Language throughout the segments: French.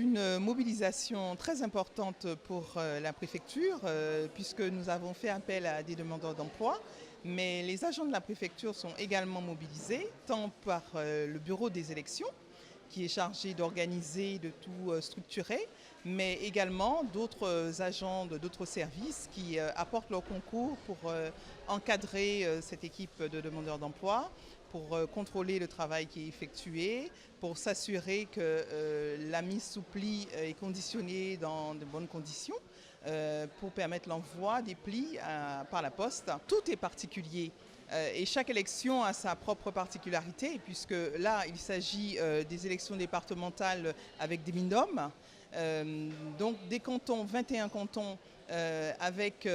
une mobilisation très importante pour la préfecture puisque nous avons fait appel à des demandeurs d'emploi, mais les agents de la préfecture sont également mobilisés, tant par le bureau des élections, qui est chargé d'organiser, de tout structurer, mais également d'autres agents d'autres services qui apportent leur concours pour encadrer cette équipe de demandeurs d'emploi, pour contrôler le travail qui est effectué, pour s'assurer que la mise sous pli est conditionnée dans de bonnes conditions, pour permettre l'envoi des plis par la poste. Tout est particulier. Et chaque élection a sa propre particularité, puisque là, il s'agit des élections départementales avec des binômes. Donc des cantons, 21 cantons, avec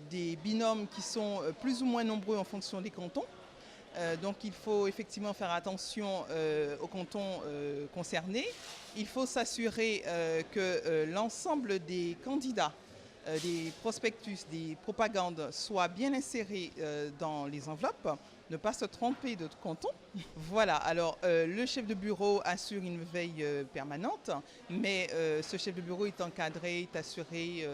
des binômes qui sont plus ou moins nombreux en fonction des cantons. Donc il faut effectivement faire attention aux cantons concernés. Il faut s'assurer que l'ensemble des candidats, des prospectus, des propagandes soient bien insérés dans les enveloppes, ne pas se tromper de canton. Voilà, alors le chef de bureau assure une veille permanente, mais ce chef de bureau est encadré, est assuré,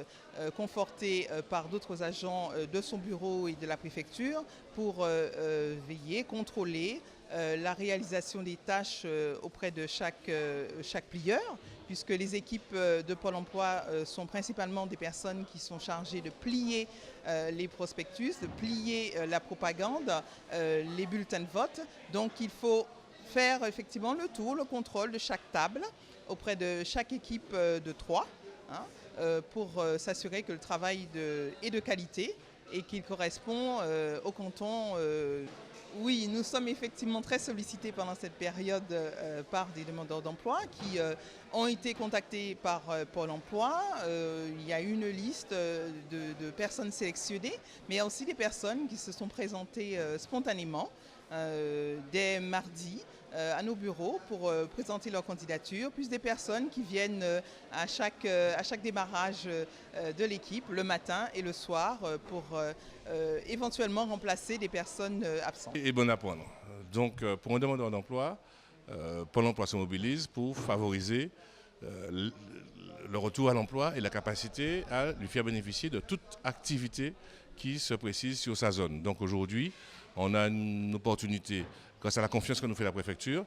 conforté par d'autres agents de son bureau et de la préfecture pour veiller, contrôler la réalisation des tâches auprès de chaque plieur, puisque les équipes de Pôle emploi sont principalement des personnes qui sont chargées de plier les prospectus, de plier la propagande, les bulletins de vote. Donc il faut faire effectivement le tour, le contrôle de chaque table auprès de chaque équipe de 3, pour s'assurer que le travail est de qualité et qu'il correspond au canton. Oui, nous sommes effectivement très sollicités pendant cette période par des demandeurs d'emploi qui ont été contactés par Pôle emploi. Il y a une liste de personnes sélectionnées, mais il y a aussi des personnes qui se sont présentées spontanément dès mardi à nos bureaux pour présenter leur candidature, plus des personnes qui viennent à chaque démarrage de l'équipe, le matin et le soir, pour éventuellement remplacer des personnes absentes. Et bon à prendre. Donc pour un demandeur d'emploi, Pôle emploi se mobilise pour favoriser le retour à l'emploi et la capacité à lui faire bénéficier de toute activité qui se précise sur sa zone. Donc aujourd'hui, on a une opportunité, grâce à la confiance que nous fait la préfecture,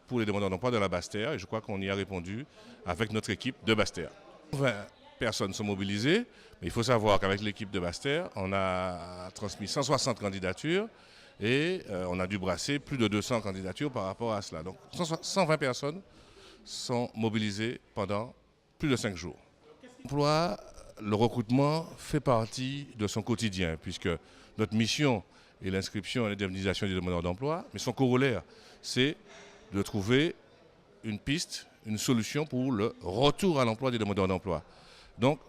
pour les demandeurs d'emploi de la Basse-Terre, et je crois qu'on y a répondu avec notre équipe de Basse-Terre. 20 personnes sont mobilisées, mais il faut savoir qu'avec l'équipe de Basse-Terre, on a transmis 160 candidatures et on a dû brasser plus de 200 candidatures par rapport à cela. Donc 120 personnes sont mobilisées pendant plus de 5 jours. L'emploi, le recrutement fait partie de son quotidien, puisque notre mission est l'inscription et l'indemnisation des demandeurs d'emploi, mais son corollaire, c'est de trouver une piste, une solution pour le retour à l'emploi des demandeurs d'emploi. Donc,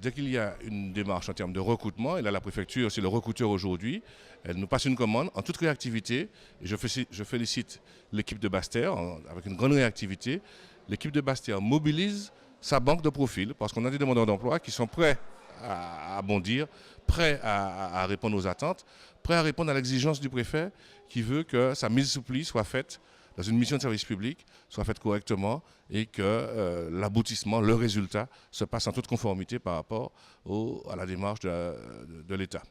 dès qu'il y a une démarche en termes de recrutement, et là la préfecture, c'est le recruteur aujourd'hui, elle nous passe une commande en toute réactivité, et je félicite l'équipe de Basse-Terre avec une grande réactivité. L'équipe de Basse-Terre mobilise sa banque de profils, parce qu'on a des demandeurs d'emploi qui sont prêts à bondir, prêts à répondre aux attentes, prêts à répondre à l'exigence du préfet qui veut que sa mise sous pli soit faite dans une mission de service public, soit faite correctement et que l'aboutissement, le résultat, se passe en toute conformité par rapport à la démarche de l'État.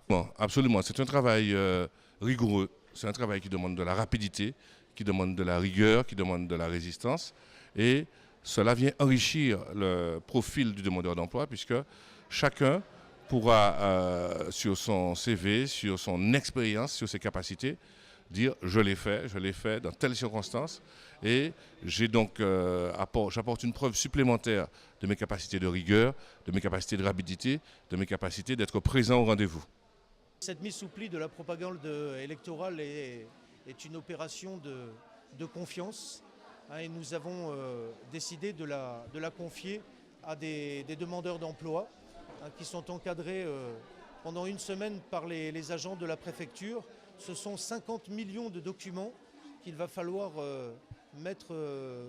Bon, absolument, c'est un travail rigoureux, c'est un travail qui demande de la rapidité, qui demande de la rigueur, qui demande de la résistance, et cela vient enrichir le profil du demandeur d'emploi, puisque chacun pourra, sur son CV, sur son expérience, sur ses capacités, dire je l'ai fait dans telles circonstances, et j'apporte une preuve supplémentaire de mes capacités de rigueur, de mes capacités de rapidité, de mes capacités d'être présent au rendez-vous. Cette mise sous pli de la propagande électorale est une opération de confiance, et nous avons décidé de la confier à des demandeurs d'emploi qui sont encadrés pendant une semaine par les agents de la préfecture. Ce sont 50 millions de documents qu'il va falloir mettre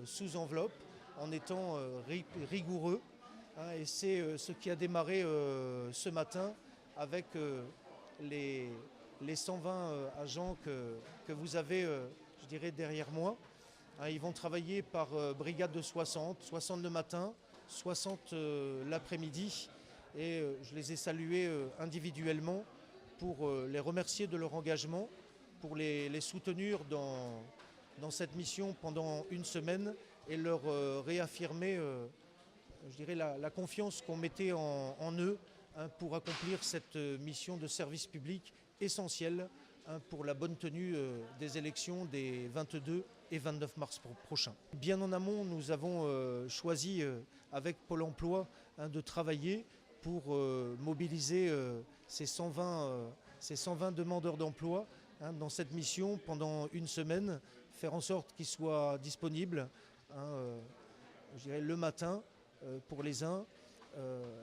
sous enveloppe en étant rigoureux. Et c'est ce qui a démarré ce matin avec les 120 agents que vous avez, je dirais, derrière moi. Ils vont travailler par brigade de 60 le matin, 60 l'après-midi. Et je les ai salués individuellement pour les remercier de leur engagement, pour les soutenir dans cette mission pendant une semaine et leur réaffirmer je dirais la confiance qu'on mettait en eux pour accomplir cette mission de service public essentielle pour la bonne tenue des élections des 22 et 29 mars prochains. Bien en amont, nous avons choisi avec Pôle emploi de travailler pour mobiliser ces 120 demandeurs d'emploi dans cette mission pendant une semaine, faire en sorte qu'ils soient disponibles je dirais le matin pour les uns,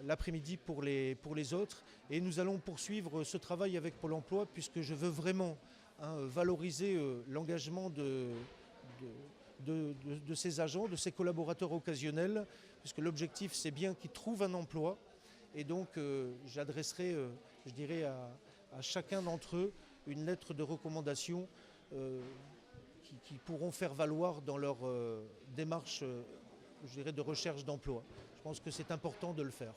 l'après-midi pour les autres. Et nous allons poursuivre ce travail avec Pôle emploi puisque je veux vraiment valoriser l'engagement de ces agents, de ces collaborateurs occasionnels, puisque l'objectif c'est bien qu'ils trouvent un emploi. Et donc j'adresserai, je dirais, à chacun d'entre eux une lettre de recommandation qui pourront faire valoir dans leur démarche je dirais, de recherche d'emploi. Je pense que c'est important de le faire.